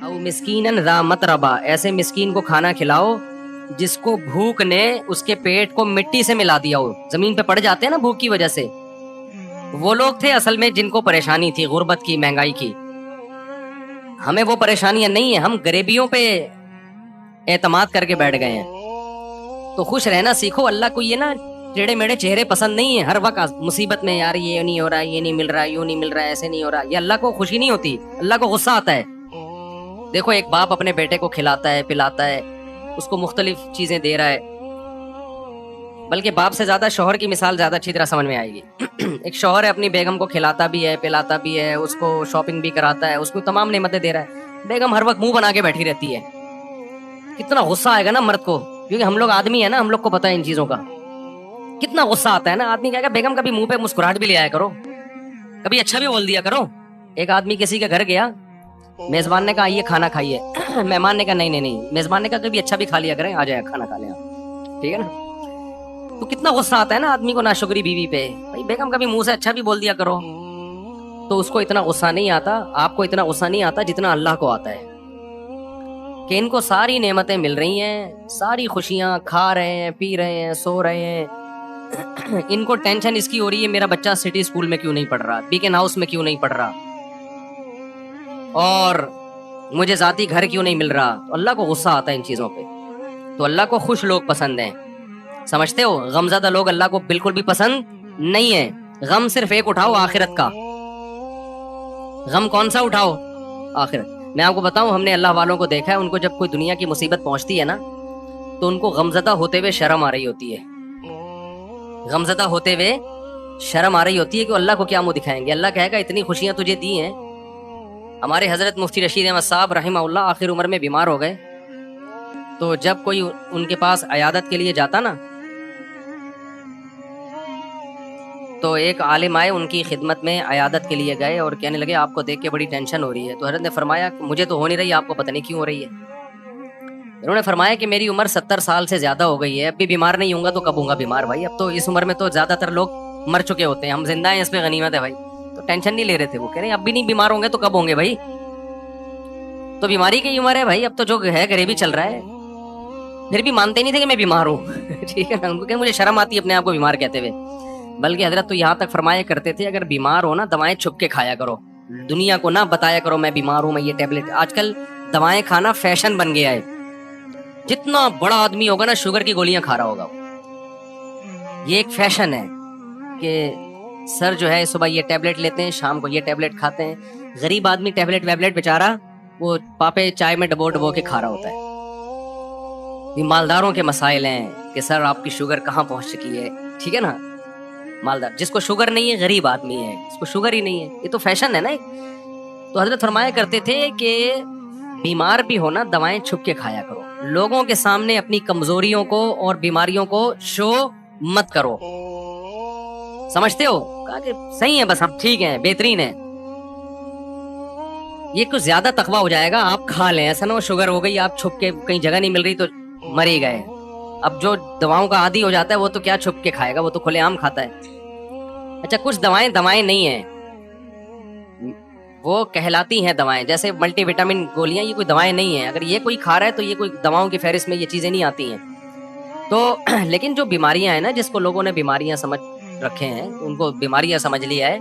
او مسکینن ذا متربہ، ایسے مسکین کو کھانا کھلاؤ جس کو بھوک نے اس کے پیٹ کو مٹی سے ملا دیا ہو، زمین پہ پڑ جاتے ہیں نا بھوک کی وجہ سے، وہ لوگ تھے اصل میں جن کو پریشانی تھی غربت کی، مہنگائی کی۔ ہمیں وہ پریشانیاں نہیں ہیں، ہم غریبیوں پہ اعتماد کر کے بیٹھ گئے ہیں۔ تو خوش رہنا سیکھو، اللہ کو یہ نا ٹیڑے میڑے چہرے پسند نہیں ہیں، ہر وقت مصیبت میں یار یہ نہیں ہو رہا، یہ نہیں مل رہا، یوں نہیں مل رہا، ایسے نہیں ہو رہا، یہ اللہ کو خوشی نہیں ہوتی، اللہ کو غصہ آتا ہے۔ دیکھو ایک باپ اپنے بیٹے کو کھلاتا ہے پلاتا ہے، اس کو مختلف چیزیں دے رہا ہے، بلکہ باپ سے زیادہ شوہر کی مثال زیادہ اچھی طرح سمجھ میں آئے گی۔ ایک شوہر ہے اپنی بیگم کو کھلاتا بھی ہے پلاتا بھی ہے، اس کو شاپنگ بھی کراتا ہے، اس کو تمام نعمتیں دے رہا ہے، بیگم ہر وقت منہ بنا کے بیٹھی رہتی ہے، کتنا غصہ آئے گا نا مرد کو، کیونکہ ہم لوگ آدمی ہیں نا، ہم لوگ کو پتہ ہے ان چیزوں کا، کتنا غصہ آتا ہے نا۔ آدمی کہے گا بیگم کبھی منہ پہ مسکراہٹ بھی لے آیا کرو، کبھی اچھا بھی بول دیا کرو۔ ایک آدمی کسی کے گھر گیا، میزبان نے کہا یہ کھانا کھائیے، مہمان نے کہا نہیں، میزبان نے کہا کبھی اچھا بھی کھا لیا کریں، آ جائے کھانا کھا لیں آپ، ٹھیک ہے نا۔ تو کتنا غصہ آتا ہے نا آدمی کو ناشکری بیوی پہ، بھائی بیگم کبھی منہ سے اچھا بھی بول دیا کرو، تو اس کو اتنا غصہ نہیں آتا، آپ کو اتنا غصہ نہیں آتا جتنا اللہ کو آتا ہے کہ ان کو ساری نعمتیں مل رہی ہیں، ساری خوشیاں کھا رہے ہیں، پی رہے ہیں، سو رہے ہیں، ان کو ٹینشن اس کی ہو رہی ہے میرا بچہ سٹی اسکول میں کیوں نہیں پڑھ رہا، بیکن ہاؤس میں کیوں نہیں پڑھ رہا، اور مجھے ذاتی گھر کیوں نہیں مل رہا۔ تو اللہ کو غصہ آتا ہے ان چیزوں پہ۔ تو اللہ کو خوش لوگ پسند ہیں، سمجھتے ہو؟ غمزدہ لوگ اللہ کو بالکل بھی پسند نہیں ہے۔ غم صرف ایک اٹھاؤ، آخرت کا۔ غم کون سا اٹھاؤ؟ آخرت۔ میں آپ کو بتاؤں، ہم نے اللہ والوں کو دیکھا ہے، ان کو جب کوئی دنیا کی مصیبت پہنچتی ہے نا تو ان کو غمزدہ ہوتے ہوئے شرم آ رہی ہوتی ہے، غمزدہ ہوتے ہوئے شرم آ رہی ہوتی ہے کہ اللہ کو کیا منہ دکھائیں گے۔ اللہ کہے گا اتنی خوشیاں تجھے دی ہیں۔ ہمارے حضرت مفتی رشید احمد صاحب رحمہ اللہ آخر عمر میں بیمار ہو گئے، تو جب کوئی ان کے پاس عیادت کے لیے جاتا نا تو ایک عالم آئے ان کی خدمت میں، عیادت کے لیے گئے اور کہنے لگے آپ کو دیکھ کے بڑی ٹینشن ہو رہی ہے۔ تو حضرت نے فرمایا کہ مجھے تو ہو نہیں رہی، آپ کو پتہ نہیں کیوں ہو رہی ہے۔ انہوں نے فرمایا کہ میری عمر 70 سال سے زیادہ ہو گئی ہے، اب بھی بیمار نہیں ہوں گا تو کب ہوں گا بیمار بھائی؟ اب تو اس عمر میں تو زیادہ تر لوگ مر چکے ہوتے ہیں، ہم زندہ ہیں، اس پہ غنیمت ہے بھائی۔ تو ٹینشن نہیں لے رہے تھے، وہ کہہ رہے ہیں اب بھی نہیں بیمار ہوں گے تو کب ہوں گے بھائی؟ تو بیماری کی عمر ہے بھائی، اب تو جو ہے غریبی چل رہا ہے۔ پھر بھی مانتے نہیں تھے کہ میں بیمار ہوں، ٹھیک ہے نا، ان کو کہ مجھے شرم آتی ہے اپنے آپ کو بیمار کہتے ہوئے۔ بلکہ حضرت تو یہاں تک فرمایا کرتے تھے اگر بیمار ہو نا دوائیں چھپ کے کھایا کرو، دنیا کو نہ بتایا کرو میں بیمار ہوں، میں یہ ٹیبلٹ۔ آج کل دوائیں کھانا فیشن بن گیا ہے، جتنا بڑا آدمی ہوگا نا شوگر کی گولیاں کھا رہا ہوگا، یہ ایک فیشن ہے کہ سر جو ہے صبح یہ ٹیبلٹ لیتے ہیں، شام کو یہ ٹیبلٹ کھاتے ہیں۔ غریب آدمی ٹیبلٹ ویبلٹ بیچارہ وہ پاپے چائے میں ڈبو کے کھا رہا ہوتا ہے۔ یہ مالداروں کے مسائل ہیں کہ سر آپ کی شوگر کہاں پہنچ چکی ہے، ٹھیک ہے نا۔ مالدار جس کو شوگر نہیں ہے غریب آدمی ہے، اس کو شوگر ہی نہیں ہے، یہ تو فیشن ہے نا۔ تو حضرت فرمایا کرتے تھے کہ بیمار بھی ہونا دوائیں چھپ کے کھایا کرو، لوگوں کے سامنے اپنی کمزوریوں کو اور بیماریوں کو شو مت کرو، سمجھتے ہو؟ کہا کہ صحیح ہے، بس ہم ٹھیک ہیں، بہترین ہے۔ یہ کچھ زیادہ تقویٰ ہو جائے گا، آپ کھا لیں، ایسا نہ ہو شوگر ہو گئی آپ چھپ کے کہیں جگہ نہیں مل رہی تو مر ہی گئے۔ اب جو دواؤں کا عادی ہو جاتا ہے وہ تو کیا چھپ کے کھائے گا، وہ تو کھلے عام کھاتا ہے۔ اچھا کچھ دوائیں نہیں ہیں، وہ کہلاتی ہیں دوائیں، جیسے ملٹی وٹامن گولیاں، یہ کوئی دوائیں نہیں ہیں۔ اگر یہ کوئی کھا رہا ہے تو یہ کوئی دواؤں کی فہرست میں یہ چیزیں نہیں آتی ہیں۔ تو لیکن جو بیماریاں ہیں نا، جس کو لوگوں نے بیماریاں سمجھ رکھے ہیں، ان کو بیماریاں سمجھ لیا ہے،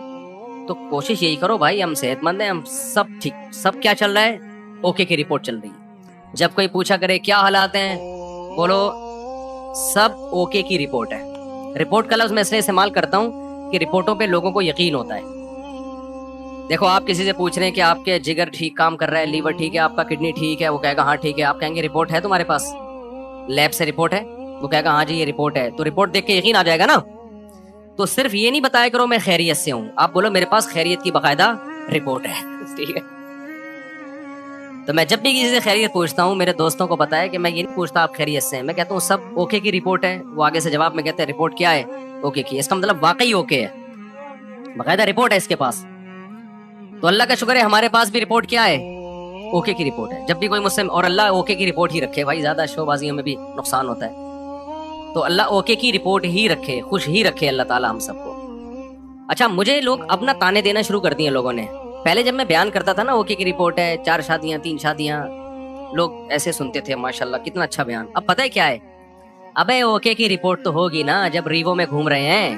تو کوشش یہی کرو بھائی ہم صحت مند ہیں، ہم سب ٹھیک، سب کیا چل رہا ہے، اوکے کی رپورٹ چل رہی ہے۔ جب کوئی پوچھا کرے کیا حالات ہیں، بولو سب اوکے کی رپورٹ ہے۔ رپورٹ کا لفظ میں اس لیے استعمال کرتا ہوں کہ رپورٹوں پہ لوگوں کو یقین ہوتا ہے۔ دیکھو آپ کسی سے پوچھ رہے ہیں کہ آپ کے جگر ٹھیک کام کر رہا ہے، لیور ٹھیک ہے، آپ کا کڈنی ٹھیک ہے، وہ کہے گا ہاں ٹھیک ہے۔ آپ کہیں گے رپورٹ ہے تمہارے پاس، لیب سے رپورٹ ہے، وہ کہے گا ہاں جی یہ رپورٹ ہے، تو رپورٹ دیکھ کے یقین آ جائے گا نا۔ تو صرف یہ نہیں بتایا کرو میں خیریت سے ہوں، آپ بولو میرے پاس خیریت کی باقاعدہ رپورٹ ہے، ٹھیک ہے۔ تو میں جب بھی کسی سے خیریت پوچھتا ہوں، میرے دوستوں کو پتا ہے کہ میں یہ نہیں پوچھتا آپ خیریت سے ہیں، میں کہتا ہوں سب اوکے کی رپورٹ ہے۔ وہ آگے سے جواب میں کہتے ہیں رپورٹ کیا ہے، اوکے کی، اس کا مطلب واقعی اوکے ہے، باقاعدہ رپورٹ ہے اس کے پاس۔ تو اللہ کا شکر ہے ہمارے پاس بھی رپورٹ کیا ہے، اوکے کی رپورٹ ہے۔ جب بھی کوئی مجھ سے، اور اللہ اوکے کی رپورٹ ہی رکھے بھائی، زیادہ شو بازیوں میں بھی نقصان ہوتا ہے، تو اللہ اوکے کی رپورٹ ہی رکھے، خوش ہی رکھے اللہ تعالی ہم سب کو۔ اچھا مجھے لوگ اپنا تانے دینا شروع کر دیے لوگوں نے، پہلے جب میں بیان کرتا تھا نا اوکے کی رپورٹ ہے 4 شادیاں 3 شادیاں، لوگ ایسے سنتے تھے ماشاءاللہ کتنا اچھا بیان. اب پتہ ہے کیا ہے، ابے اوکے کی رپورٹ تو ہوگی نا جب ریوو میں گھوم رہے ہیں.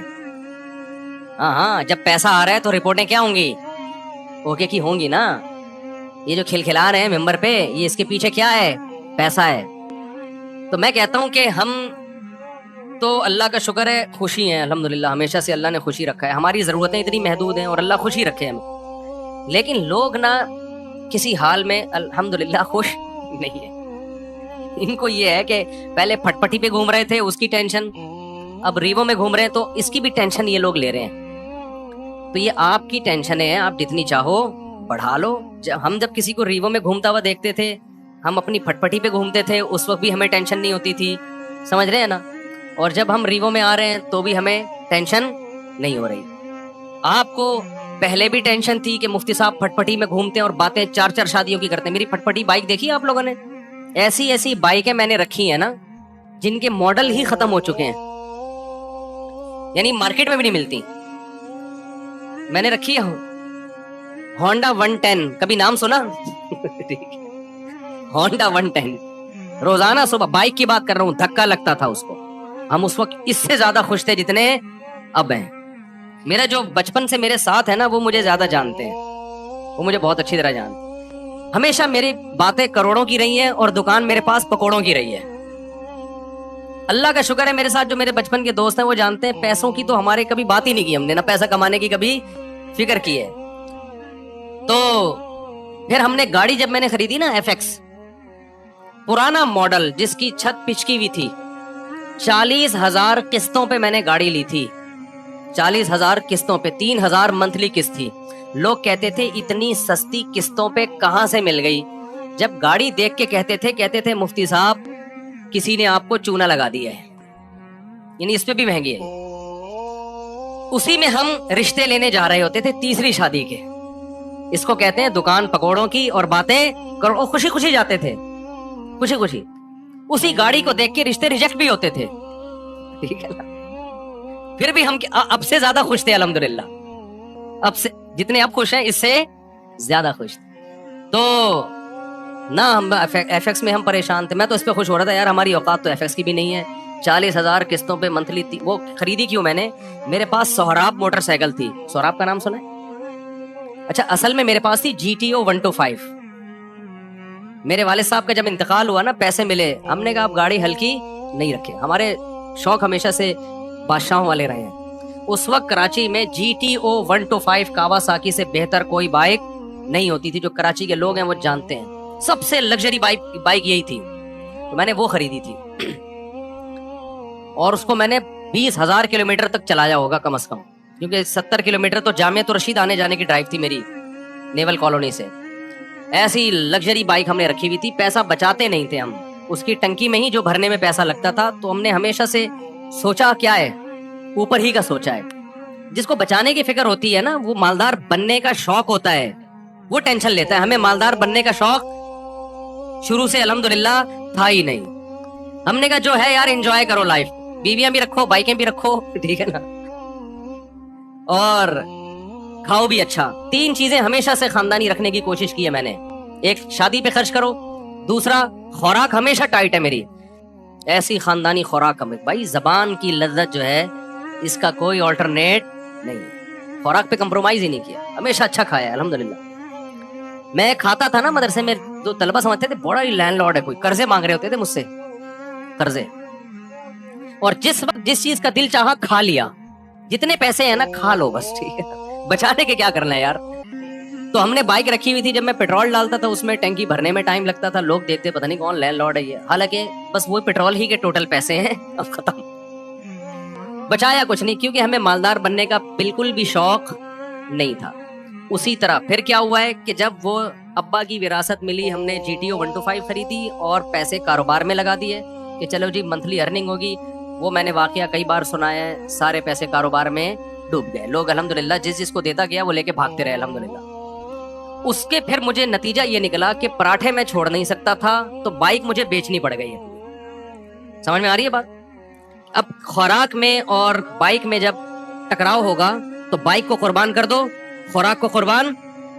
ہاں جب پیسہ آ رہا ہے تو رپورٹیں کیا ہوں گی؟ اوکے کی ہوں گی نا. یہ جو کھلکھلا رہے ہیں ممبر پہ، یہ اس کے پیچھے کیا ہے؟ پیسہ ہے. تو میں کہتا ہوں کہ ہم تو اللہ کا شکر ہے خوشی ہیں الحمدللہ، ہمیشہ سے اللہ نے خوشی رکھا ہے. ہماری ضرورتیں اتنی محدود ہیں اور اللہ خوشی رکھے ہمیں. لیکن لوگ نا کسی حال میں الحمدللہ خوش نہیں ہے. ان کو یہ ہے کہ پہلے پھٹ پٹی پہ گھوم رہے تھے اس کی ٹینشن، اب ریوو میں گھوم رہے ہیں تو اس کی بھی ٹینشن یہ لوگ لے رہے ہیں. تو یہ آپ کی ٹینشن ہے، آپ جتنی چاہو بڑھا لو. ہم جب کسی کو ریوو میں گھومتا ہوا دیکھتے تھے، ہم اپنی پھٹ پٹی پہ گھومتے تھے، اس وقت بھی ہمیں ٹینشن نہیں ہوتی تھی، سمجھ رہے ہیں نا. اور جب ہم ریوو میں آ رہے ہیں تو بھی ہمیں ٹینشن نہیں ہو رہی. آپ کو پہلے بھی ٹینشن تھی کہ مفتی صاحب پھٹ پٹی میں گھومتے ہیں اور باتیں 4 شادیوں کی کرتے ہیں. میری پھٹ پٹی بائک دیکھی آپ لوگوں نے؟ ایسی بائکیں میں نے رکھی ہیں نا جن کے ماڈل ہی ختم ہو چکے ہیں، یعنی مارکیٹ میں بھی نہیں ملتی. میں نے رکھی ہے ہونڈا 110، کبھی نام سنا؟ ہونڈا 110 روزانہ صبح بائک کی بات کر رہا ہوں، دھکا لگتا تھا اس کو. ہم اس وقت اس سے زیادہ خوش تھے جتنے اب ہیں. میرا جو بچپن سے میرے ساتھ ہے نا وہ مجھے زیادہ جانتے ہیں، وہ مجھے بہت اچھی طرح جانتے ہیں. ہمیشہ میری باتیں کروڑوں کی رہی ہیں اور دکان میرے پاس پکوڑوں کی رہی ہے. اللہ کا شکر ہے میرے ساتھ جو میرے بچپن کے دوست ہیں وہ جانتے ہیں پیسوں کی تو ہمارے کبھی بات ہی نہیں کی، ہم نے نہ پیسہ کمانے کی کبھی فکر کی ہے. تو پھر ہم نے گاڑی جب میں نے خریدی نا FX پرانا ماڈل جس کی چھت پچکی ہوئی تھی، 40,000 قسطوں پہ میں نے گاڑی لی تھی. 40,000 قسطوں پہ، 3,000 منتھلی قسط تھی. لوگ کہتے تھے اتنی سستی قسطوں پہ کہاں سے مل گئی. جب گاڑی دیکھ کے کہتے تھے مفتی صاحب کسی نے آپ کو چونا لگا دیا ہے، یعنی اس پہ بھی مہنگی ہے. اسی میں ہم رشتے لینے جا رہے ہوتے تھے تیسری شادی کے. اس کو کہتے ہیں دکان پکوڑوں کی اور باتیں کرو. خوشی خوشی جاتے تھے، خوشی خوشی. اسی گاڑی کو دیکھ کے رشتے ریجیکٹ بھی ہوتے تھے، ٹھیک ہے نا. پھر بھی ہم اب سے زیادہ خوش تھے الحمدللہ. اب سے جتنے اب خوش ہیں اس سے زیادہ خوش تھے. تو نہ ہم FX میں ہم پریشان تھے. میں تو اس پہ خوش ہو رہا تھا یار ہماری اوقات تو FX کی بھی نہیں ہے. 40,000 قسطوں پہ منتھلی وہ خریدی کیوں میں نے؟ میرے پاس سہراب موٹر سائیکل تھی. سہراب کا نام سنا ہے؟ اچھا اصل میں میرے پاس تھی GTO 125. میرے والد صاحب کا جب انتقال ہوا نا پیسے ملے، ہم نے کہا آپ گاڑی ہلکی نہیں رکھے. ہمارے شوق ہمیشہ سے بادشاہوں والے رہے ہیں. اس وقت کراچی میں GTO 125 کاواساکی سے بہتر کوئی بائک نہیں ہوتی تھی. جو کراچی کے لوگ ہیں وہ جانتے ہیں سب سے لگژری بائک یہی تھی. تو میں نے وہ خریدی تھی اور اس کو میں نے 20,000 کلومیٹر تک چلایا ہوگا کم از کم، کیونکہ 70 کلومیٹر تو جامعۃ الرشید آنے جانے کی ڈرائیو تھی میری نیول کالونی سے. ایسی لگژری بائک ہم نے رکھی ہوئی تھی. پیسہ بچاتے نہیں تھے ہم، اس کی ٹنکی میں ہی جو بھرنے میں پیسہ لگتا تھا. تو ہم نے ہمیشہ سے سوچا کیا ہے، اوپر ہی کا سوچا ہے. جس کو بچانے کی فکر ہوتی ہے نا وہ مالدار بننے کا شوق ہوتا ہے، وہ ٹینشن لیتا ہے. ہمیں مالدار بننے کا شوق شروع سے الحمدللہ تھا ہی نہیں. ہم نے کہا جو ہے یار انجوائے کرو لائف، بیویاں بھی رکھو بائکیں بھی رکھو، ٹھیک ہے نا، اور کھاؤ بھی اچھا. 3 چیزیں ہمیشہ سے خاندانی رکھنے کی کوشش کی ہے میں نے. ایک شادی پہ خرچ کرو، دوسرا خوراک ہمیشہ ٹائٹ ہے میری، ایسی خاندانی خوراک. بھائی زبان کی لذت جو ہے اس کا کوئی آلٹرنیٹ نہیں. خوراک پہ کمپرومائز ہی نہیں کیا، ہمیشہ اچھا کھایا الحمدللہ. میں کھاتا تھا نا مدرسے میں، تو طلبہ سمجھتے تھے بڑا ہی لینڈ لارڈ ہے کوئی، قرضے مانگ رہے ہوتے تھے مجھ سے قرضے. اور جس وقت جس چیز کا دل چاہا کھا لیا. جتنے پیسے ہیں نا کھا لو بس، ٹھیک ہے، بچانے کے کیا کرنا ہے یار. تو ہم نے بائک رکھی ہوئی تھی. جب میں پیٹرول ڈالتا تھا اس میں ٹینکی بھرنے میں ٹائم لگتا تھا. لوگ دیکھتے پتہ نہیں کون لینڈ لارڈ ہے یہ، حالانکہ بس وہ پیٹرول ہی کے ٹوٹل پیسے ہیں. اب ختم، بچایا کچھ نہیں، کیونکہ ہمیں مالدار بننے کا بالکل بھی شوق نہیں تھا. اسی طرح پھر کیا ہوا ہے کہ جب وہ ابا کی وراثت ملی، ہم نے GTO 125 خریدی اور پیسے کاروبار میں لگا دیے کہ چلو جی منتھلی ارننگ ہوگی. وہ میں نے واقعہ کئی بار سنایا ہے. سارے پیسے کاروبار میں ڈوب گئے. لوگ الحمدللہ جس کو دیتا گیا وہ لے کے بھاگتے رہے الحمدللہ. اس کے پھر مجھے نتیجہ یہ نکلا کہ پراٹھے میں چھوڑ نہیں سکتا تھا تو بائک مجھے بیچنی پڑ گئی ہے. سمجھ میں آ رہی ہے بات؟ اب خوراک میں اور بائک میں جب ٹکراؤ ہوگا تو بائک کو قربان کر دو، خوراک کو قربان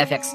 FX।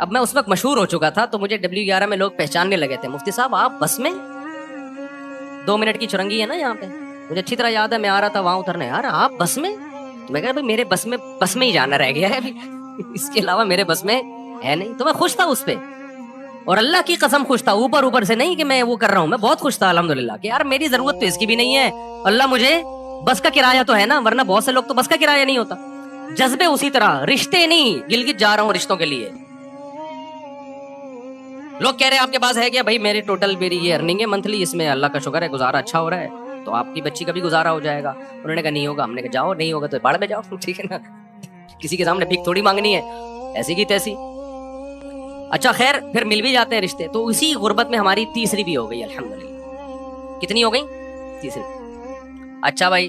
اب میں اس وقت مشہور ہو چکا تھا تو مجھے W11 میں لوگ پہچاننے لگے تھے, مفتی صاحب آپ بس میں, 2 منٹ کی چرنگی ہے نا یہاں پہ, مجھے اچھی طرح یاد ہے, میں آ رہا تھا وہاں اترنے, یار آپ بس میں, میں کہا بھائی میرے بس میں ہی جانا رہ گیا ہے ابھی, اس کے علاوہ میرے بس میں ہے نہیں. تو میں خوش تھا اس پہ, اور اللہ کی قسم خوش تھا, اوپر سے نہیں کہ میں وہ کر رہا ہوں, میں بہت خوش تھا الحمدللہ کہ یار میری ضرورت تو اس کی بھی نہیں ہے, اللہ مجھے بس کا کرایہ تو ہے نا, ورنہ بہت سے لوگ تو بس کا کرایہ نہیں ہوتا. جذبے اسی طرح, رشتے نہیں, گلگت جا رہا ہوں رشتوں کے لیے. لوگ کہہ رہے ہیں آپ کے پاس ہے کیا, بھائی میری ٹوٹل میری یہ ارننگ ہے منتھلی, اس میں اللہ کا شکر ہے گزارا اچھا ہو رہا ہے, تو آپ کی بچی کا بھی گزارا ہو جائے گا. انہوں نے کہا نہیں ہوگا. ہم نے کہا جاؤ, نہیں ہوگا تو باڑ میں جاؤ, ٹھیک ہے نا, کسی کے سامنے بھیک تھوڑی مانگنی ہے, ایسی کی تیسی. اچھا خیر, پھر مل بھی جاتے ہیں رشتے. تو اسی غربت میں ہماری تیسری بھی ہو گئی الحمدللہ. کتنی ہو گئی؟ تیسری. اچھا بھائی,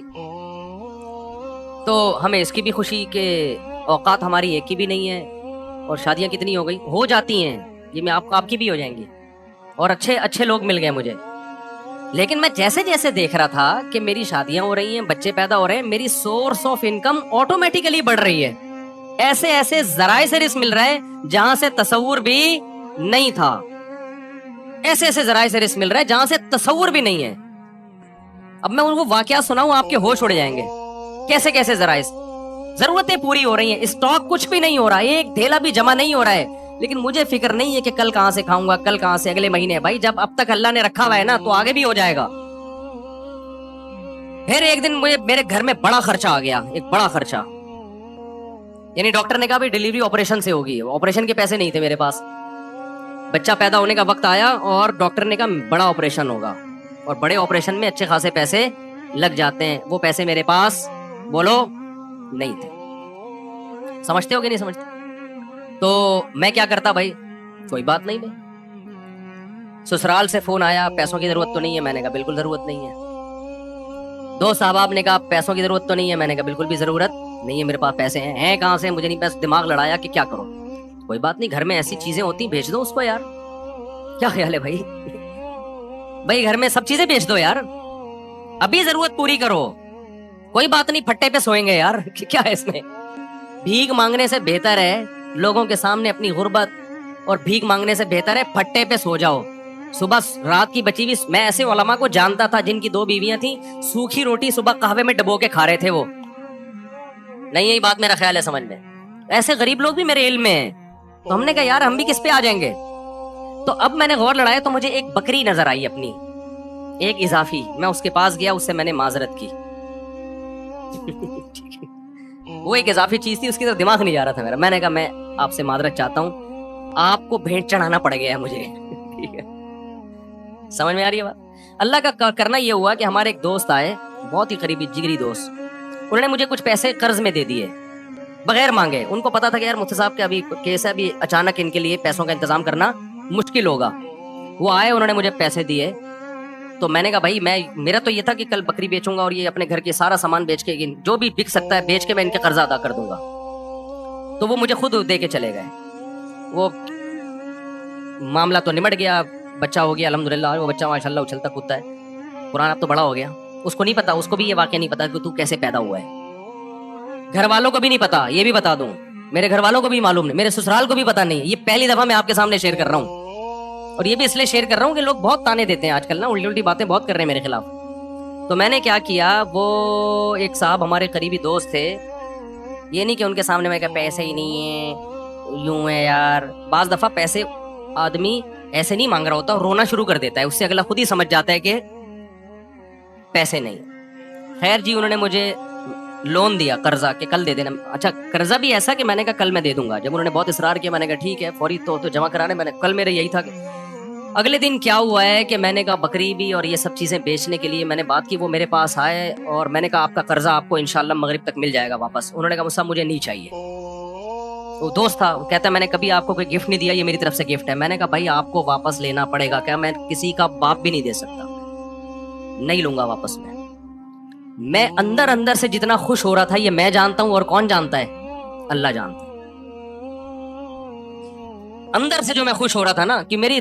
تو ہمیں اس کی بھی خوشی کہ اوقات ہماری ایک کی بھی نہیں ہے, اور شادیاں کتنی ہو گئی, ہو جاتی ہیں یہ, میں آپ کی بھی ہو جائیں گی, اور اچھے لوگ مل گئے مجھے. لیکن میں جیسے جیسے دیکھ رہا تھا کہ میری شادیاں ہو رہی ہیں, بچے پیدا ہو رہے ہیں, میری سورس آف انکم آٹومیٹیکلی بڑھ رہی ہے. ایسے ذرائع سے رزق مل رہا ہے جہاں سے تصور بھی نہیں تھا, ایسے ذرائع سے رزق مل رہا ہے جہاں سے تصور بھی نہیں ہے. اب میں ان کو واقعہ سناؤں, آپ کے ہوش اڑ جائیں گے. کیسے ذرائع, ضرورتیں پوری ہو رہی ہیں, اسٹاک کچھ بھی نہیں ہو رہا, ایک ڈھیلا بھی جمع نہیں ہو رہا ہے, لیکن مجھے فکر نہیں ہے کہ کل کہاں سے کھاؤں گا, کل کہاں سے, اگلے مہینے. بھائی جب اب تک اللہ نے رکھا ہوا ہے نا تو آگے بھی ہو جائے گا. پھر ایک دن مجھے میرے گھر میں بڑا خرچہ آ گیا, ایک بڑا خرچہ, یعنی ڈاکٹر نے کہا بھائی ڈیلیوری آپریشن سے ہوگی, آپریشن کے پیسے نہیں تھے میرے پاس. بچہ پیدا ہونے کا وقت آیا اور ڈاکٹر نے کہا بڑا آپریشن ہوگا, اور بڑے آپریشن میں اچھے خاصے پیسے لگ جاتے ہیں. وہ پیسے میرے پاس بولو نہیں تھے. سمجھتے ہو کہ نہیں سمجھتے؟ تو میں کیا کرتا بھائی, کوئی بات نہیں بھائی. سسرال سے فون آیا, پیسوں کی ضرورت تو نہیں ہے, میں نے کہا بالکل ضرورت نہیں ہے. دوست احباب نے کہا پیسوں کی ضرورت تو نہیں ہے, میں نے کہا بالکل بھی ضرورت نہیں ہے, میرے پاس پیسے ہیں کہاں سے, مجھے نہیں, بس دماغ لڑایا کہ کیا کروں. کوئی بات نہیں, گھر میں ایسی چیزیں ہوتی بھیج دو اس کو یار, کیا خیال ہے بھائی, بھائی گھر میں سب چیزیں بیچ دو یار, ابھی ضرورت پوری کرو, کوئی بات نہیں, پھٹے پہ سوئیں گے یار, کیا ہے اس میں. بھیک مانگنے سے بہتر ہے لوگوں کے سامنے اپنی غربت, اور بھیک مانگنے سے بہتر ہے پھٹے پہ سو جاؤ. صبح رات کی بچی بھی, میں ایسے علماء کو جانتا تھا جن کی 2 بیویاں تھیں, سوکھی روٹی صبح قہوے میں ڈبو کے کھا رہے تھے وہ. نہیں یہی بات میرا خیال ہے سمجھ میں, ایسے غریب لوگ بھی میرے علم میں ہیں. تو ہم نے کہا یار ہم بھی کس پہ آ جائیں گے. تو اب میں نے غور لڑایا تو مجھے ایک بکری نظر آئی اپنی, ایک اضافی. میں اس کے پاس گیا, اس سے میں نے معذرت کی. وہ ایک اضافی چیز تھی, اس کی طرف دماغ نہیں جا رہا تھا میرا. میں نے کہا میں آپ سے معذرت چاہتا ہوں, آپ کو بھیٹ چڑھانا پڑ گیا ہے مجھے. ٹھیک ہے, سمجھ میں آ رہی ہے بات. اللہ کا کرنا یہ ہوا کہ ہمارے ایک دوست آئے, بہت ہی قریبی جگری دوست, انہوں نے مجھے کچھ پیسے قرض میں دے دیے بغیر مانگے. ان کو پتا تھا کہ یار مفتی صاحب کا ابھی کیس ہے, ابھی اچانک ان کے لیے پیسوں کا انتظام کرنا مشکل ہوگا. وہ آئے, انہوں نے مجھے پیسے دیے. تو میں نے کہا بھائی میرا تو یہ تھا کہ کل بکری بیچوں گا اور یہ اپنے گھر کے سارا سامان بیچ کے, جو بھی بک سکتا ہے بیچ کے میں ان کے قرضہ ادا کر دوں گا. تو وہ مجھے خود دے کے چلے گئے. وہ معاملہ تو نمٹ گیا, بچہ ہو گیا الحمدللہ. وہ بچہ ماشاءاللہ اچھلتا کودتا ہے, قرآن اب تو بڑا ہو گیا. اس کو نہیں پتا, اس کو بھی یہ واقعہ نہیں پتا کہ تو کیسے پیدا ہوا ہے. گھر والوں کو بھی نہیں پتا, یہ بھی بتا دوں, میرے گھر والوں کو بھی معلوم نہیں, میرے سسرال کو بھی پتا نہیں. یہ پہلی دفعہ میں آپ کے سامنے شیئر کر رہا ہوں, اور یہ بھی اس لیے شیئر کر رہا ہوں کہ لوگ بہت تانے دیتے ہیں آج کل نا, الٹی باتیں بہت کر رہے ہیں میرے خلاف. تو میں نے کیا کیا, وہ ایک صاحب ہمارے قریبی دوست تھے, یہ نہیں کہ ان کے سامنے میں کہ پیسے ہی نہیں ہیں, یوں ہے یار. بعض دفعہ پیسے آدمی ایسے نہیں مانگ رہا ہوتا, رونا شروع کر دیتا ہے, اس سے اگلا خود ہی سمجھ جاتا ہے کہ پیسے نہیں. خیر جی, انہوں نے مجھے لون دیا, قرضہ, کہ کل دے دینا. اچھا قرضہ بھی ایسا کہ میں نے کہا کل میں دے دوں گا. جب انہوں نے بہت اصرار کیا, میں نے کہا ٹھیک ہے, فوری تو جمع کرانے. میں نے کل, میرا یہی تھا کہ اگلے دن کیا ہوا ہے کہ میں نے کہا بکری بھی اور یہ سب چیزیں بیچنے کے لیے میں نے بات کی. وہ میرے پاس آئے اور میں نے کہا آپ کا قرضہ آپ کو انشاءاللہ مغرب تک مل جائے گا واپس. انہوں نے کہا مصعب مجھے نہیں چاہیے. وہ دوست تھا, وہ کہتا ہے میں نے کبھی آپ کو کوئی گفٹ نہیں دیا, یہ میری طرف سے گفٹ ہے. میں نے کہا بھائی آپ کو واپس لینا پڑے گا. کیا میں کسی کا باپ بھی نہیں دے سکتا, نہیں لوں گا واپس. میں اندر سے جتنا خوش ہو رہا تھا یہ میں جانتا ہوں, اور کون جانتا ہے, اللہ جانتا ہے. اندر سے جو میں خوش ہو رہا تھا نا, کہ میری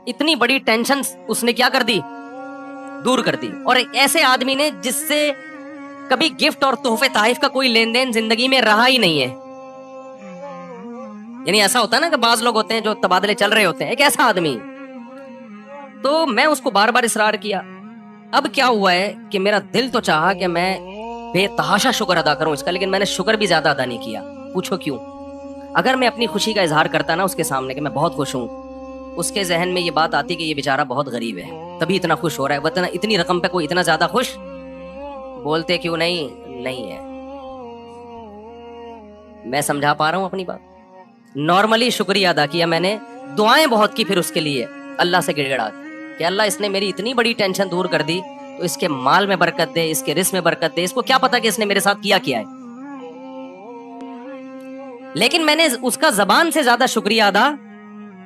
اتنی بڑی ٹینشن اس نے کیا کر دی, دور کر دی. اور ایک ایسے آدمی نے جس سے کبھی گفٹ اور تحفے تحائف کا کوئی لین دین زندگی میں رہا ہی نہیں ہے, یعنی ایسا ہوتا ہے نا کہ بعض لوگ ہوتے ہیں جو تبادلے چل رہے ہوتے ہیں، ایک ایسا آدمی. تو میں اس کو بار بار اصرار کیا. اب کیا ہوا ہے کہ میرا دل تو چاہا کہ میں بے تحاشا شکر ادا کروں اس کا، لیکن میں نے شکر بھی زیادہ ادا نہیں کیا. پوچھو کیوں؟ اگر میں اپنی خوشی کا اظہار کرتا نا اس کے سامنے کہ میں بہت خوش ہوں، اس کے ذہن میں یہ بات آتی کہ یہ بیچارہ بہت غریب ہے تبھی اتنا خوش ہو رہا ہے، ورنہ اتنی رقم پہ کوئی اتنا زیادہ خوش بولتے کیوں نہیں ہے. میں سمجھا پا رہا ہوں اپنی بات. نارملی شکریہ ادا کیا میں نے، دعائیں بہت کی پھر اس کے لیے اللہ سے گڑ گڑا کہ اللہ اس نے میری اتنی بڑی ٹینشن دور کر دی تو اس کے مال میں برکت دے، اس کے رزق میں برکت دے. اس کو کیا پتا کہ اس نے میرے ساتھ کیا ہے. لیکن میں نے اس کا زبان سے زیادہ شکریہ ادا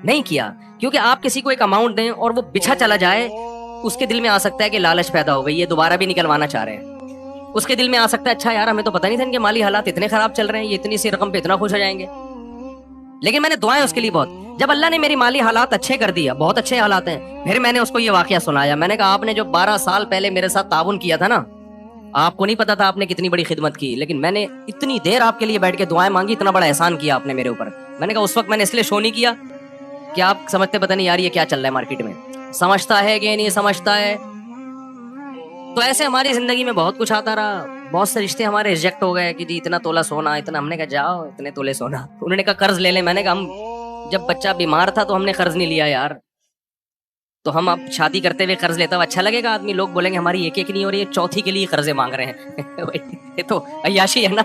نہیں کیا، کیونکہ آپ کسی کو ایک اماؤنٹ دیں اور وہ بچھا چلا جائے، اس کے دل میں آ سکتا ہے کہ لالچ پیدا ہو گئی، یہ دوبارہ بھی نکلوانا چاہ رہے ہیں. اس کے دل میں آ سکتا ہے اچھا یار ہمیں تو پتہ نہیں تھا ان کے مالی حالات اتنے خراب چل رہے ہیں، یہ اتنی سی رقم پہ اتنا خوش ہو جائیں گے. لیکن میں نے دعائیں اس کے لیے بہت. جب اللہ نے میری مالی حالات اچھے کر دیا، بہت اچھے حالات ہیں، پھر میں نے اس کو یہ واقعہ سنایا. میں نے کہا آپ نے جو 12 سال پہلے میرے ساتھ تعاون کیا تھا نا، آپ کو نہیں پتا تھا آپ نے کتنی بڑی خدمت کی، لیکن میں نے اتنی دیر آپ کے لیے بیٹھ کے دعائیں مانگی، اتنا بڑا احسان کیا آپ نے میرے اوپر. میں نے کہا اس وقت میں نے اس لیے شو نہیں کیا کہ آپ سمجھتے پتہ نہیں یار یہ کیا چل رہا ہے مارکیٹ میں، سمجھتا ہے کہ نہیں سمجھتا ہے. تو ایسے ہماری زندگی میں بہت کچھ آتا رہا. بہت سے رشتے ہمارے ریجیکٹ ہو گئے کہ جی اتنا تولہ سونا، اتنا. ہم نے کہا جاؤ اتنے تولے سونا. انہوں نے کہا قرض لے لیں. میں نے کہا ہم جب بچہ بیمار تھا تو ہم نے قرض نہیں لیا یار، تو ہم اب شادی کرتے ہوئے قرض لیتا ہوا اچھا لگے گا؟ آدمی لوگ بولیں گے ہماری ایک نہیں ہو رہی ہے، چوتھی کے لیے قرضے مانگ رہے ہیں. یہ تو عیاشی ہے نا.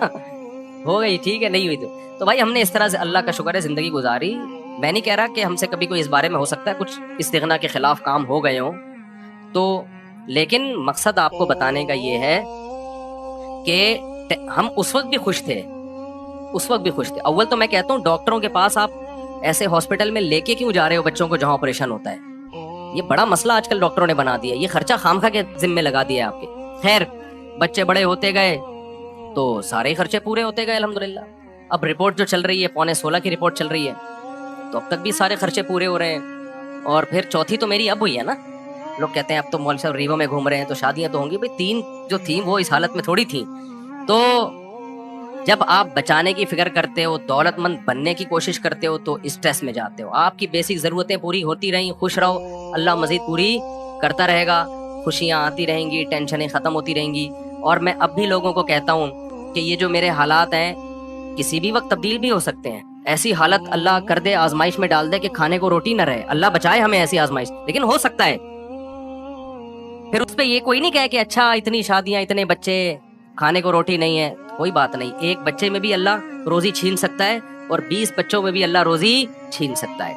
ہو گئی ٹھیک ہے، نہیں ہوئی تو بھائی ہم نے اس طرح سے اللہ کا شکر ہے زندگی گزاری. میں نہیں کہہ رہا کہ ہم سے کبھی کوئی اس بارے میں ہو سکتا ہے کچھ استغنا کے خلاف کام ہو گئے ہوں تو، لیکن مقصد آپ کو بتانے کا یہ ہے کہ ہم اس وقت بھی خوش تھے. اول تو میں کہتا ہوں ڈاکٹروں کے پاس آپ ایسے ہاسپٹل میں لے کے کیوں جا رہے ہو بچوں کو جہاں آپریشن ہوتا ہے؟ یہ بڑا مسئلہ آج کل ڈاکٹروں نے بنا دیا، یہ خرچہ خامخواہ کے ذمے لگا دیا آپ کے. خیر بچے بڑے ہوتے گئے تو سارے خرچے پورے ہوتے گئے الحمدللہ. اب رپورٹ جو چل رہی ہے 15.5 کی رپورٹ چل رہی ہے، تو اب تک بھی سارے خرچے پورے ہو رہے ہیں. اور پھر چوتھی تو میری اب ہوئی ہے نا. لوگ کہتے ہیں اب تو مول صاحب ریوو میں گھوم رہے ہیں تو شادیاں تو ہوں گی. بھائی 3 جو تھیں وہ اس حالت میں تھوڑی تھیں. تو جب آپ بچانے کی فکر کرتے ہو، دولت مند بننے کی کوشش کرتے ہو تو اسٹریس میں جاتے ہو. آپ کی بیسک ضرورتیں پوری ہوتی رہیں، خوش رہو، اللہ مزید پوری کرتا رہے گا. خوشیاں آتی رہیں گی، ٹینشنیں ختم ہوتی رہیں گی. اور میں اب بھی لوگوں کو کہتا ہوں کہ یہ جو میرے حالات ہیں کسی بھی وقت تبدیل بھی ہو سکتے ہیں. ایسی حالت اللہ کر دے، آزمائش میں ڈال دے کہ کھانے کو روٹی نہ رہے. اللہ بچائے ہمیں ایسی آزمائش، لیکن ہو سکتا ہے. پھر اس پہ یہ کوئی نہیں کہے کہ اچھا اتنی شادیاں، اتنے بچے، کھانے کو روٹی نہیں ہے. کوئی بات نہیں، ایک بچے میں بھی اللہ روزی چھین سکتا ہے اور 20 بچوں میں بھی اللہ روزی چھین سکتا ہے.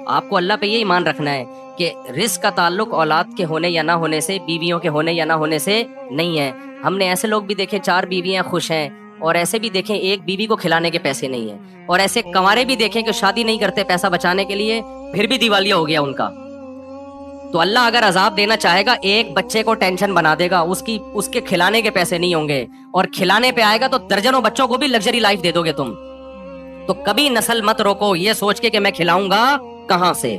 آپ کو اللہ پہ یہ ایمان رکھنا ہے کہ رزق کا تعلق اولاد کے ہونے یا نہ ہونے سے، بیویوں کے ہونے یا نہ ہونے سے نہیں ہے. ہم نے ایسے لوگ بھی دیکھے 4 بیویاں خوش ہیں، اور ایسے بھی دیکھیں ایک بیوی کو کھلانے کے پیسے نہیں ہیں. اور ایسے کنوارے بھی دیکھیں کہ شادی نہیں کرتے پیسہ بچانے کے لیے، پھر بھی دیوالیہ ہو گیا ان کا. تو اللہ اگر عذاب دینا چاہے گا ایک بچے کو ٹینشن بنا دے گا، اس کے کھلانے کے پیسے نہیں ہوں گے، اور کھلانے پہ آئے گا تو درجنوں بچوں کو بھی لگژری لائف دے دو گے تم. تو کبھی نسل مت روکو یہ سوچ کے کہ میں کھلاؤں گا کہاں سے.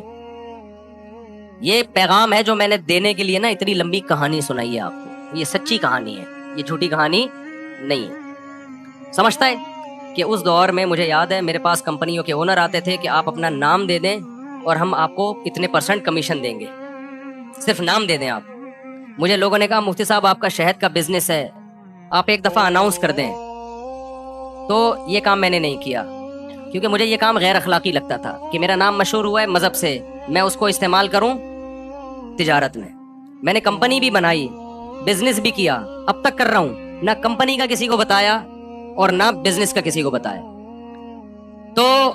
یہ پیغام ہے جو میں نے دینے کے لیے نا اتنی لمبی کہانی سنائی ہے آپ کو. یہ سچی کہانی ہے، یہ جھوٹی کہانی نہیں ہے. سمجھتا ہے کہ اس دور میں مجھے یاد ہے میرے پاس کمپنیوں کے اونر آتے تھے کہ آپ اپنا نام دے دیں اور ہم آپ کو اتنے % کمیشن دیں گے، صرف نام دے دیں آپ. مجھے لوگوں نے کہا مفتی صاحب آپ کا شہد کا بزنس ہے، آپ ایک دفعہ اناؤنس کر دیں. تو یہ کام میں نے نہیں کیا کیونکہ مجھے یہ کام غیر اخلاقی لگتا تھا کہ میرا نام مشہور ہوا ہے مذہب سے، میں اس کو استعمال کروں تجارت میں. میں نے کمپنی بھی بنائی، بزنس بھی کیا، اب تک کر رہا ہوں. نہ کمپنی کا کسی کو بتایا اور نہ بزنس کا کسی کو بتایا. تو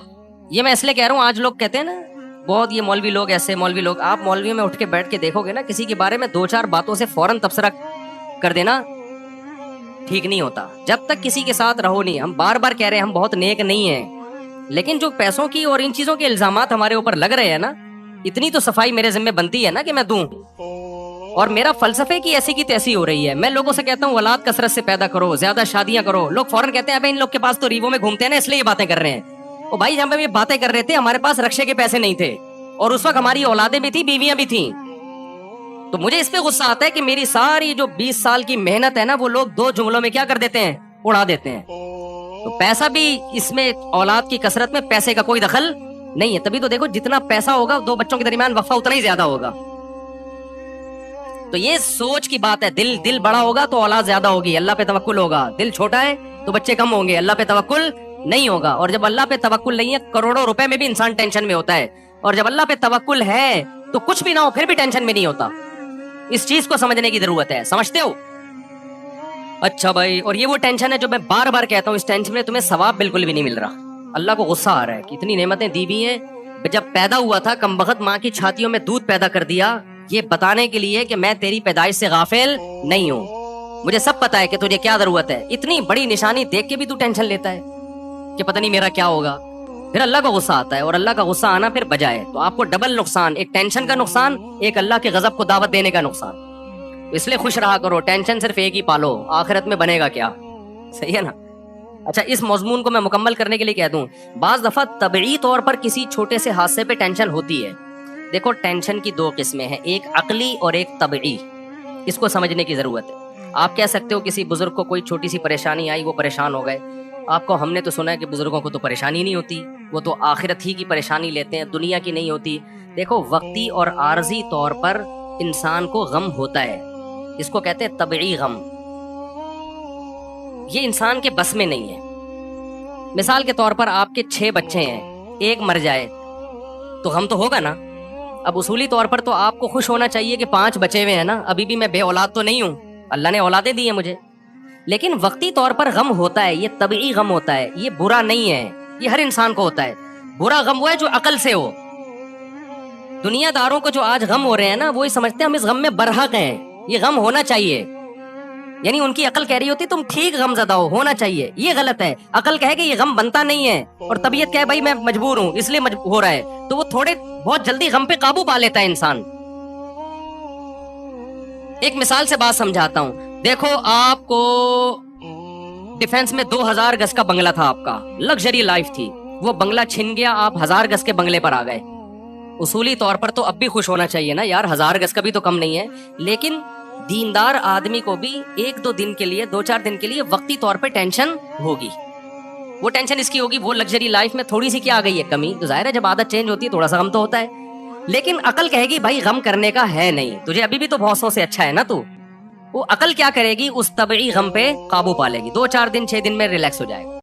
یہ میں اس لیے کہہ رہا ہوں، آج لوگ کہتے ہیں نا بہت یہ مولوی لوگ ایسے، مولوی لوگ. آپ مولویوں میں اٹھ کے بیٹھ کے دیکھو گے نا کسی کے بارے میں 2-4 باتوں سے فوراً تبصرہ کر دینا ٹھیک نہیں ہوتا. جب تک کسی کے ساتھ رہو نہیں. ہم بار بار کہہ رہے ہیں ہم بہت نیک نہیں ہیں، لیکن جو پیسوں کی اور ان چیزوں کے الزامات ہمارے اوپر لگ رہے ہیں نا، اتنی تو صفائی میرے ذمہ بنتی ہے نا کہ میں دوں. اور میرا فلسفے کی ایسی کی تیسی ہو رہی ہے. میں لوگوں سے کہتا ہوں اولاد کثرت سے پیدا کرو، زیادہ شادیاں کرو. لوگ فوراً کہتے ہیں ابے ان لوگ کے پاس تو ریوو میں گھومتے ہیں نا اس لیے یہ باتیں کر رہے ہیں. او بھائی جب ہم یہ باتیں کر رہے تھے ہمارے پاس رکشے کے پیسے نہیں تھے، اور اس وقت ہماری اولادیں بھی تھیں، بیویاں بھی تھیں. تو مجھے اس پہ غصہ آتا ہے کہ میری ساری جو 20 سال کی محنت ہے نا وہ لوگ 2 جملوں میں کیا کر دیتے ہیں، اڑا دیتے ہیں. تو پیسہ بھی اس میں اولاد کی کثرت میں پیسے کا کوئی دخل نہیں ہے. تبھی تو دیکھو جتنا پیسہ ہوگا دو بچوں کے درمیان وقفہ اتنا ہی زیادہ ہوگا. تو یہ سوچ کی بات ہے. دل بڑا ہوگا تو اولاد زیادہ ہوگی, اللہ پہ توکل ہوگا. دل چھوٹا ہے تو بچے کم ہوں گے, اللہ پہ توکل نہیں ہوگا. اور جب اللہ پہ توکل نہیں ہے, کروڑوں روپے میں بھی انسان ٹینشن میں ہوتا ہے. اور جب اللہ پہ توکل ہے تو کچھ بھی نہ ہو پھر بھی ٹینشن میں نہیں ہوتا. اس چیز کو سمجھنے کی ضرورت ہے. سمجھتے ہو؟ اچھا بھائی, اور یہ وہ ٹینشن ہے جو میں بار بار کہتا ہوں, اس ٹینشن میں تمہیں ثواب بالکل بھی نہیں مل رہا. اللہ کو غصہ آ رہا ہے کہ اتنی نعمتیں دی بھی ہیں. جب پیدا ہوا تھا کمبخت ماں کی چھاتیوں میں دودھ پیدا کر دیا, یہ بتانے کے لیے کہ میں تیری پیدائش سے غافل نہیں ہوں, مجھے سب پتا ہے کہ تجھے کیا ضرورت ہے. اتنی بڑی نشانی دیکھ کے بھی تو ٹینشن لیتا ہے کہ پتہ نہیں میرا کیا ہوگا. پھر اللہ کا غصہ آتا ہے, اور اللہ کا غصہ آنا پھر بجائے تو آپ کو ڈبل نقصان, ایک ٹینشن کا نقصان, ایک اللہ کے غضب کو دعوت دینے کا نقصان. اس لیے خوش رہا کرو, ٹینشن صرف ایک ہی پالو, آخرت میں بنے گا کیا. صحیح ہے نا. اچھا, اس مضمون کو میں مکمل کرنے کے لیے کہہ دوں, بعض دفعہ طبعی طور پر کسی چھوٹے سے حادثے پہ ٹینشن ہوتی ہے. دیکھو ٹینشن کی دو قسمیں ہیں, ایک عقلی اور ایک طبعی. اس کو سمجھنے کی ضرورت ہے. آپ کہہ سکتے ہو کسی بزرگ کو کوئی چھوٹی سی پریشانی آئی, وہ پریشان ہو گئے. آپ کو ہم نے تو سنا ہے کہ بزرگوں کو تو پریشانی نہیں ہوتی, وہ تو آخرت ہی کی پریشانی لیتے ہیں, دنیا کی نہیں ہوتی. دیکھو وقتی اور عارضی طور پر انسان کو غم ہوتا ہے, اس کو کہتے ہیں طبعی غم. یہ انسان کے بس میں نہیں ہے. مثال کے طور پر آپ کے 6 بچے ہیں, ایک مر جائے تو غم تو ہوگا نا. اب اصولی طور پر تو آپ کو خوش ہونا چاہیے کہ 5 بچے ہوئے ہیں نا, ابھی بھی میں بے اولاد تو نہیں ہوں, اللہ نے اولادیں دی ہیں مجھے. لیکن وقتی طور پر غم ہوتا ہے, یہ طبعی غم ہوتا ہے, یہ برا نہیں ہے, یہ ہر انسان کو ہوتا ہے. برا غم وہ ہے جو عقل سے ہو. دنیا داروں کو جو آج غم ہو رہے ہیں نا, وہی سمجھتے ہیں ہم اس غم میں برحق ہیں, یہ غم ہونا چاہیے. یعنی ان کی عقل کہہ رہی ہوتی تم ٹھیک غم زدہ ہو, ہونا چاہیے. یہ غلط ہے. عقل کہے کہ یہ غم بنتا نہیں ہے, اور طبیعت کہے بھائی میں مجبور ہوں اس لیے ہو رہا ہے, تو وہ تھوڑے بہت جلدی غم پہ قابو پا لیتا ہے انسان. ایک مثال سے بات سمجھاتا ہوں. دیکھو آپ کو ڈیفنس میں 2000 گز کا بنگلہ تھا, آپ کا لگژری لائف تھی, وہ بنگلہ چھن گیا, آپ 1000 گز کے بنگلے پر آ گئے. اصولی طور پر تو اب بھی خوش ہونا چاہیے نا یار, 1000 گز کا بھی تو کم نہیں ہے. لیکن دیندار آدمی کو بھی 1-2 دن کے لیے, 2-4 دن کے لیے وقتی طور پہ ٹینشن ہوگی. وہ ٹینشن اس کی ہوگی, وہ لگژری لائف میں تھوڑی سی کیا آ گئی ہے کمی, تو ظاہر ہے جب عادت چینج ہوتی ہے تھوڑا سا غم تو ہوتا ہے. لیکن عقل کہے گی بھائی غم کرنے کا ہے نہیں, تجھے ابھی بھی تو بہت سو سے اچھا ہے نا. تو وہ عقل کیا کرے گی, اس طبعی غم پہ قابو پا لے گی, 2-4 دن 6 دن میں ریلیکس ہو جائے گا.